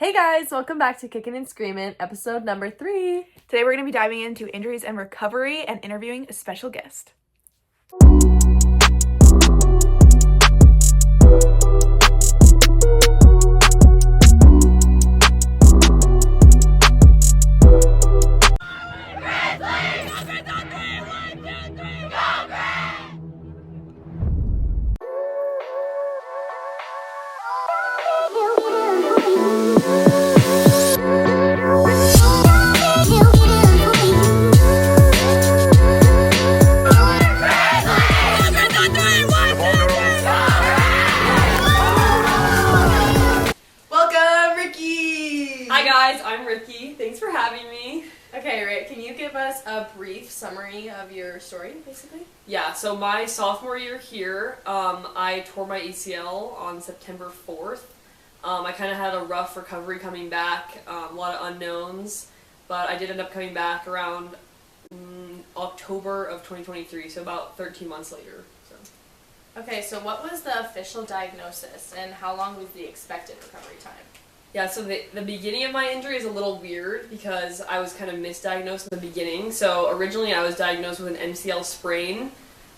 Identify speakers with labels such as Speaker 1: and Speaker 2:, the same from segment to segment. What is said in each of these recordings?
Speaker 1: Hey guys, welcome back to Kickin Screamin, episode number 3.
Speaker 2: Today we're going to be diving into injuries and recovery and interviewing a special guest.
Speaker 1: I'm Ricky. Thanks for having me.
Speaker 3: Okay, Rick, can you give us a brief summary of your story, basically?
Speaker 1: Yeah, so my sophomore year here, I tore my ACL on September 4th. I kind of had a rough recovery coming back, a lot of unknowns, but I did end up coming back around October of 2023, so about 13 months later.
Speaker 3: Okay, so what was the official diagnosis, and how long was the expected recovery time?
Speaker 1: Yeah, so the beginning of my injury is a little weird because I was kind of misdiagnosed in the beginning. So originally I was diagnosed with an MCL sprain,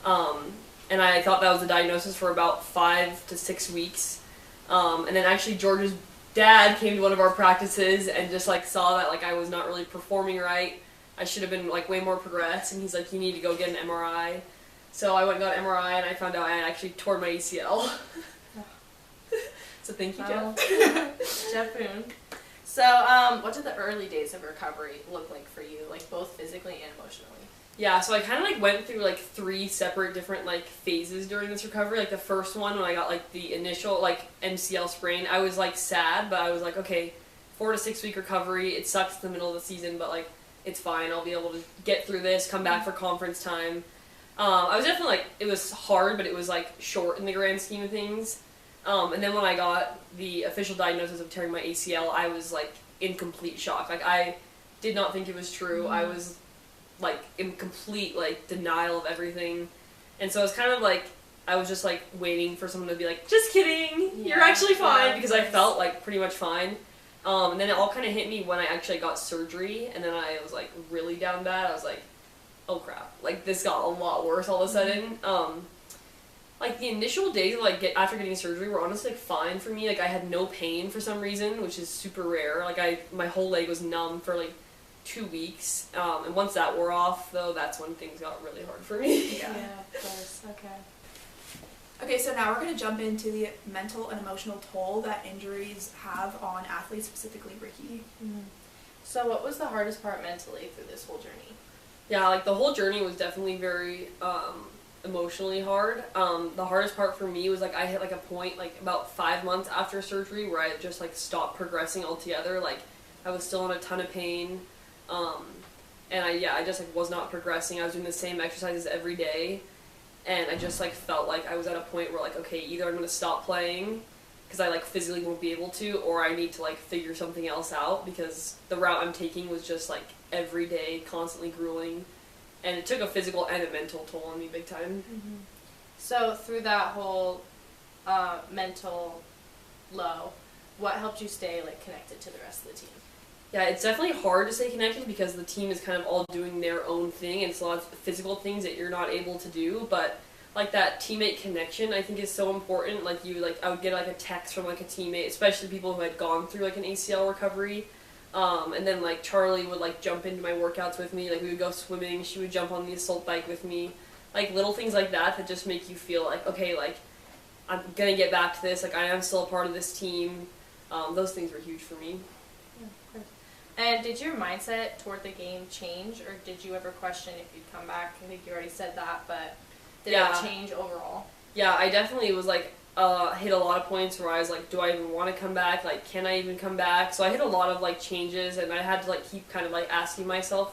Speaker 1: and I thought that was the diagnosis for about 5 to 6 weeks. And then actually George's dad came to one of our practices and just saw that I was not really performing right. I should have been way more progressed, and he's like, you need to go get an MRI. So I went and got an MRI, and I found out I had actually torn my ACL. So thank you, Jeff.
Speaker 3: Jeff Boone. So, what did the early days of recovery look like for you, both physically and emotionally?
Speaker 1: Yeah, so I kind of went through 3 separate different phases during this recovery. The first one when I got the initial MCL sprain, I was sad, but I was okay, 4 to 6 week recovery. It sucks in the middle of the season, but it's fine. I'll be able to get through this, come back for conference time. I was definitely it was hard, but it was short in the grand scheme of things. And then when I got the official diagnosis of tearing my ACL, I was in complete shock. I did not think it was true. I was in complete denial of everything. And so it was kind of I was just waiting for someone to be just kidding, you're actually fine, because I felt pretty much fine. And then it all kind of hit me when I actually got surgery, and then I was really down bad. I was oh crap, this got a lot worse all of a sudden. The initial days of after getting surgery were honestly fine for me. I had no pain for some reason, which is super rare. My whole leg was numb for 2 weeks, and once that wore off, though, that's when things got really hard for me.
Speaker 3: Yeah, of course.
Speaker 2: Okay, so now we're going to jump into the mental and emotional toll that injuries have on athletes, specifically Ricky.
Speaker 3: Mm-hmm. So what was the hardest part mentally through this whole journey?
Speaker 1: Yeah, the whole journey was definitely very emotionally hard. The hardest part for me was I hit a point about 5 months after surgery where I just stopped progressing altogether. I was still in a ton of pain, and I just was not progressing. I was doing the same exercises every day, and I just felt I was at a point where okay, either I'm going to stop playing because I physically won't be able to, or I need to figure something else out, because the route I'm taking was just every day constantly grueling. And it took a physical and a mental toll on me big time.
Speaker 3: Mm-hmm. So through that whole mental low, what helped you stay connected to the rest of the team?
Speaker 1: Yeah, it's definitely hard to stay connected because the team is kind of all doing their own thing, and it's a lot of physical things that you're not able to do. But that teammate connection, I think, is so important. I would get a text from a teammate, especially people who had gone through an ACL recovery. And then Charlie would jump into my workouts with me. We would go swimming. She would jump on the assault bike with me. Little things like that just make you feel okay, I'm gonna get back to this. I am still a part of this team. Those things were huge for me.
Speaker 3: Yeah, and did your mindset toward the game change, or did you ever question if you'd come back? I think you already said that, but did it change overall?
Speaker 1: Yeah, I definitely was hit a lot of points where I was do I even want to come back? Can I even come back? So I hit a lot of changes, and I had to keep kind of asking myself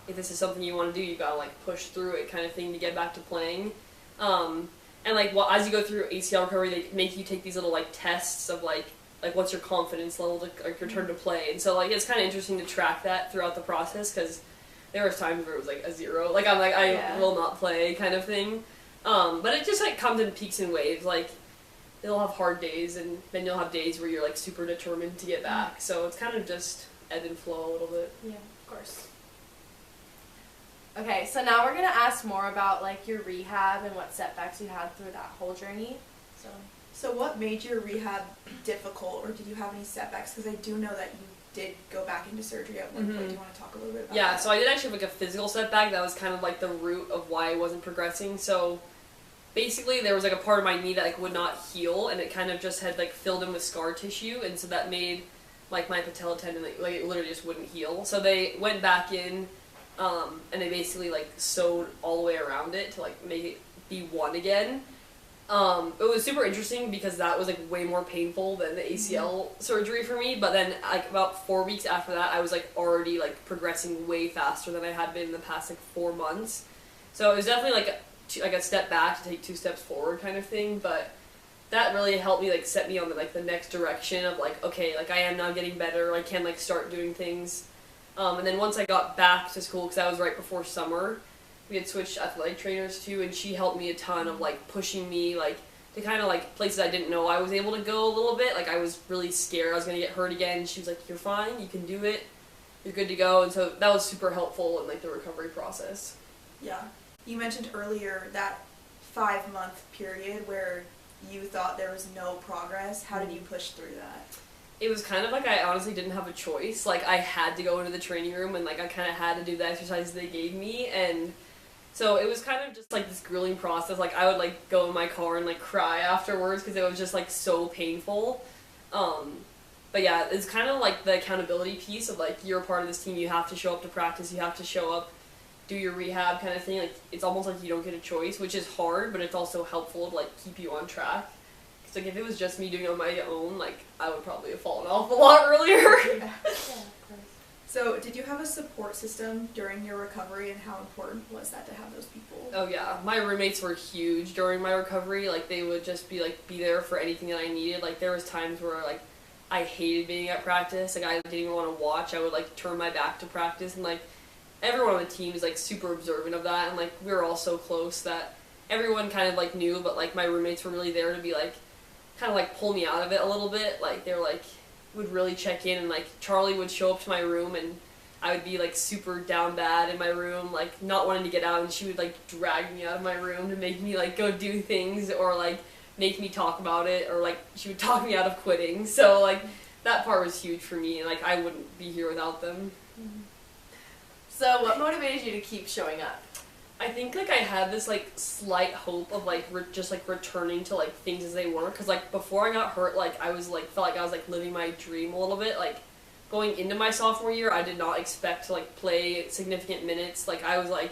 Speaker 1: if this is something you want to do, you gotta push through it, kind of thing, to get back to playing. And as you go through ACL recovery, they make you take these little tests of what's your confidence level to return to play. And so it's kind of interesting to track that throughout the process, because there was times where it was a 0. I will not play kind of thing. But it just comes in peaks and waves. they'll have hard days, and then you'll have days where you're like super determined to get back. So it's kind of just ebb and flow a little bit.
Speaker 3: Yeah, of course. Okay, so now we're gonna ask more about like your rehab and what setbacks you had through that whole journey.
Speaker 2: So what made your rehab difficult, or did you have any setbacks? Because I do know that you did go back into surgery at one point. Do you want to talk a little bit about that?
Speaker 1: Yeah, so I did actually have like a physical setback that was kind of like the root of why I wasn't progressing. So basically there was like a part of my knee that like would not heal, and it kind of just had like filled in with scar tissue, and so that made like my patella tendon like it literally just wouldn't heal. So they went back in, and they basically like sewed all the way around it to like make it be one again. It was super interesting because that was like way more painful than the ACL surgery for me, but then like about 4 weeks after that I was like already like progressing way faster than I had been in the past like 4 months. So it was definitely like a step back to take 2 steps forward kind of thing, but that really helped me like set me on the next direction of like, okay, like I am now getting better, I can like start doing things. And then once I got back to school, because that was right before summer, we had switched athletic trainers too, and she helped me a ton of like pushing me like to kind of like places I didn't know I was able to go a little bit. Like I was really scared I was gonna get hurt again. She was like, "You're fine, you can do it, you're good to go," and so that was super helpful in like the recovery process.
Speaker 2: Yeah, you mentioned earlier that 5-month period where you thought there was no progress. How did you push through that?
Speaker 1: It was kind of like I honestly didn't have a choice. Like I had to go into the training room, and like I kind of had to do the exercises they gave me, and so it was kind of just like this grueling process. Like I would like go in my car and like cry afterwards because it was just like so painful. But yeah, it's kind of like the accountability piece of like you're a part of this team. You have to show up to practice. You have to show up, do your rehab kind of thing. Like it's almost like you don't get a choice, which is hard, but it's also helpful to like keep you on track. Because like if it was just me doing it on my own, like I would probably have fallen off a lot earlier.
Speaker 3: Yeah.
Speaker 2: So, did you have a support system during your recovery, and how important was that to have those people?
Speaker 1: Oh yeah, my roommates were huge during my recovery. Like they would just be there for anything that I needed. Like there was times where like I hated being at practice. Like I didn't even want to watch. I would like turn my back to practice, and like everyone on the team is like super observant of that. And like we were all so close that everyone kind of like knew, but like my roommates were really there to be like kind of like pull me out of it a little bit. Like they were like would really check in, and like Charlie would show up to my room and I would be like super down bad in my room, like not wanting to get out, and she would like drag me out of my room to make me like go do things or like make me talk about it, or like she would talk me out of quitting. So like that part was huge for me, and like I wouldn't be here without them.
Speaker 3: So what motivated you to keep showing up?
Speaker 1: I think like I had this like slight hope of like just like returning to like things as they were, because like before I got hurt, like I was like felt like I was like living my dream a little bit. Like going into my sophomore year, I did not expect to like play significant minutes. Like I was like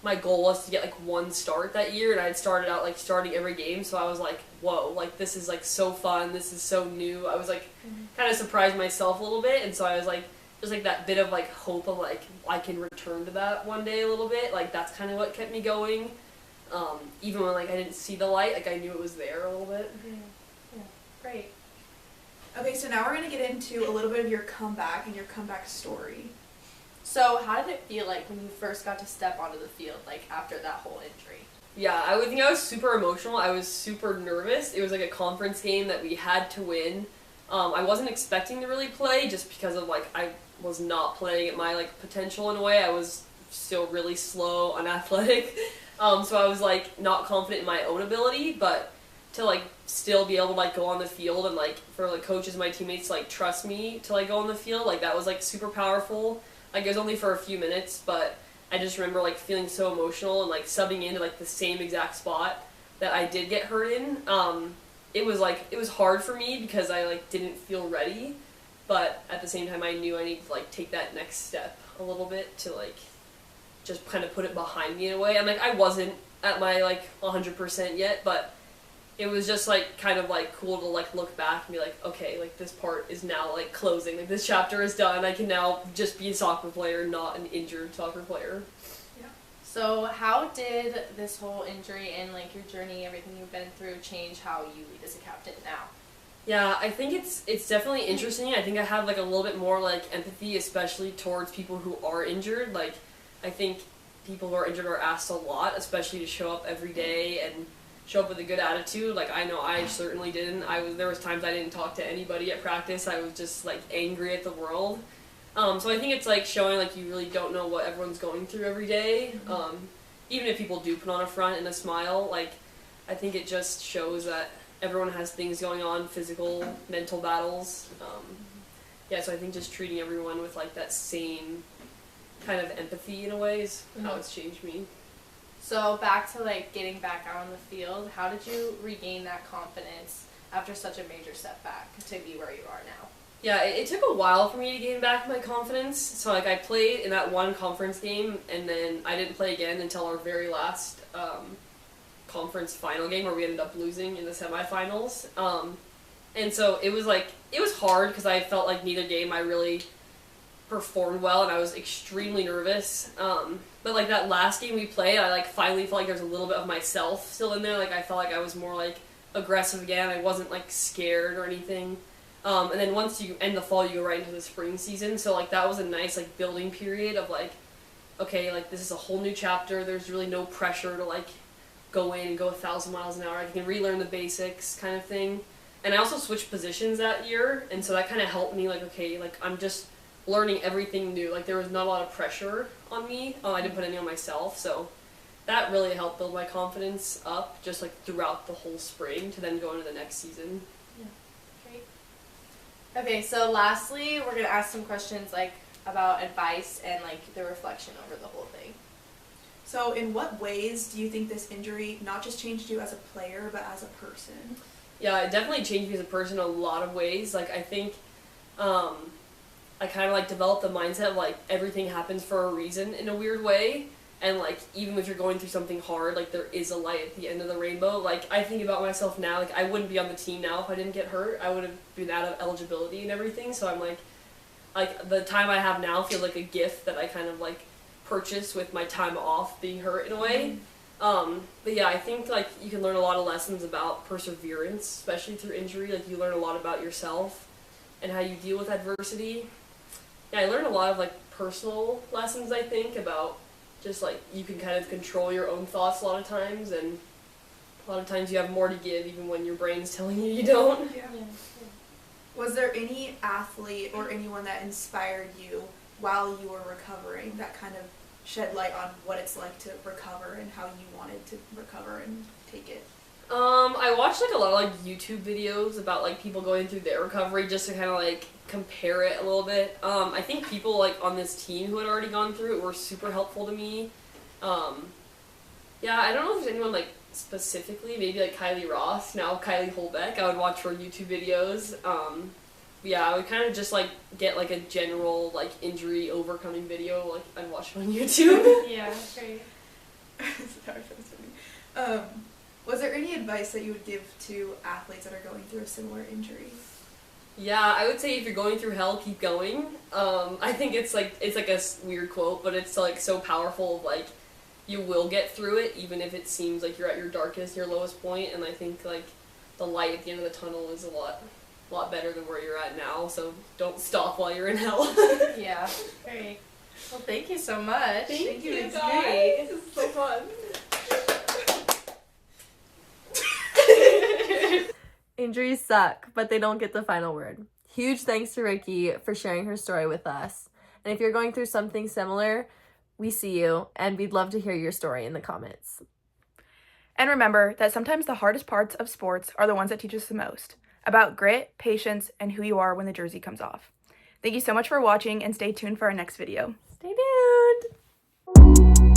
Speaker 1: my goal was to get like 1 start that year, and I had started out like starting every game, so I was like, whoa, like this is like so fun, this is so new. I was like kind of surprised myself a little bit, and so I was like just like that bit of like hope of like I can return to that one day a little bit. Like that's kind of what kept me going, even when like I didn't see the light, like I knew it was there a little bit.
Speaker 3: Yeah, great.
Speaker 2: Okay, so now we're going to get into a little bit of your comeback and your comeback story.
Speaker 3: So how did it feel like when you first got to step onto the field, like after that whole injury?
Speaker 1: Yeah, I would think I was super emotional. I was super nervous. It was like a conference game that we had to win. I wasn't expecting to really play just because of like I was not playing at my like potential in a way. I was still really slow, unathletic. So I was like not confident in my own ability, but to like still be able to like go on the field and like for like coaches and my teammates to like trust me to like go on the field, like that was like super powerful. Like it was only for a few minutes, but I just remember like feeling so emotional and like subbing into like the same exact spot that I did get hurt in. It was hard for me because I like didn't feel ready, but at the same time I knew I needed to like take that next step a little bit to like just kind of put it behind me in a way. I'm like I wasn't at my like 100% yet, but it was just like kind of like cool to like look back and be like, okay, like this part is now like closing, like this chapter is done. I can now just be a soccer player, not an injured soccer player.
Speaker 3: Yeah. So how did this whole injury and like your journey, everything you've been through, change how you lead as a captain now?
Speaker 1: Yeah, I think it's definitely interesting. I think I have like a little bit more like empathy, especially towards people who are injured. Like I think people who are injured are asked a lot, especially to show up every day and show up with a good attitude. Like, I know I certainly didn't. There was times I didn't talk to anybody at practice. I was just, like, angry at the world. So I think it's, like, showing, like, you really don't know what everyone's going through every day. Even if people do put on a front and a smile, like, I think it just shows that everyone has things going on, physical, mental battles. So I think just treating everyone with, like, that same kind of empathy in a way is how it's changed me.
Speaker 3: So back to, like, getting back out on the field, how did you regain that confidence after such a major setback to be where you are now?
Speaker 1: Yeah, it took a while for me to gain back my confidence. So, like, I played in that one conference game, and then I didn't play again until our very last conference final game, where we ended up losing in the semifinals. And so it was hard because I felt like neither game I really performed well, and I was extremely nervous. But, like, that last game we played, I, like, finally felt like there was a little bit of myself still in there. Like, I felt like I was more, like, aggressive again. I wasn't, like, scared or anything. And then once you end the fall, you go right into the spring season. So, like, that was a nice, like, building period of, like, okay, like, this is a whole new chapter. There's really no pressure to, like, go in and go 1,000 miles an hour. I can relearn the basics kind of thing. And I also switched positions that year, and so that kind of helped me, like, okay, like, I'm just learning everything new. Like, there was not a lot of pressure on me. I didn't put any on myself, so that really helped build my confidence up just, like, throughout the whole spring to then go into the next season.
Speaker 3: Yeah, great. Okay, so lastly, we're going to ask some questions, like, about advice and, like, the reflection over the whole thing.
Speaker 2: So in what ways do you think this injury not just changed you as a player, but as a person?
Speaker 1: Yeah, it definitely changed me as a person in a lot of ways. Like, I think I kind of, like, developed the mindset of, like, everything happens for a reason in a weird way. And, like, even if you're going through something hard, like, there is a light at the end of the rainbow. Like, I think about myself now, like, I wouldn't be on the team now if I didn't get hurt. I would have been out of eligibility and everything. So I'm, like, the time I have now feels like a gift that I kind of, like, purchased with my time off being hurt in a way. But yeah, I think, like, you can learn a lot of lessons about perseverance, especially through injury. Like, you learn a lot about yourself and how you deal with adversity. Yeah, I learned a lot of, like, personal lessons, I think, about just, like, you can kind of control your own thoughts a lot of times, and a lot of times you have more to give even when your brain's telling you don't.
Speaker 2: Yeah. Was there any athlete or anyone that inspired you while you were recovering that kind of shed light on what it's like to recover and how you wanted to recover and take it?
Speaker 1: I watched, like, a lot of, like, YouTube videos about, like, people going through their recovery just to kind of, like, compare it a little bit. I think people, like, on this team who had already gone through it were super helpful to me. Yeah, I don't know if there's anyone, like, specifically, maybe, like, Kylie Ross, now Kylie Holbeck. I would watch her YouTube videos. Yeah, I would kind of just, like, get, like, a general, like, injury overcoming video, like, I'd watch it on YouTube.
Speaker 3: Yeah, great.
Speaker 2: Sorry, that was funny. Was there any advice that you would give to athletes that are going through a similar injury?
Speaker 1: Yeah, I would say if you're going through hell, keep going. I think it's like a weird quote, but it's, like, so powerful of, like, you will get through it, even if it seems like you're at your darkest, your lowest point, and I think, like, the light at the end of the tunnel is a lot better than where you're at now, so don't stop while you're in hell.
Speaker 3: Yeah, great. Well, thank you so much.
Speaker 2: Thank you,
Speaker 3: It's
Speaker 2: guys.
Speaker 3: great.
Speaker 2: This is so fun.
Speaker 4: Injuries suck, but they don't get the final word. Huge thanks to Ricky for sharing her story with us. And if you're going through something similar, we see you, and we'd love to hear your story in the comments.
Speaker 5: And remember that sometimes the hardest parts of sports are the ones that teach us the most, about grit, patience, and who you are when the jersey comes off. Thank you so much for watching, and stay tuned for our next video.
Speaker 4: Stay tuned!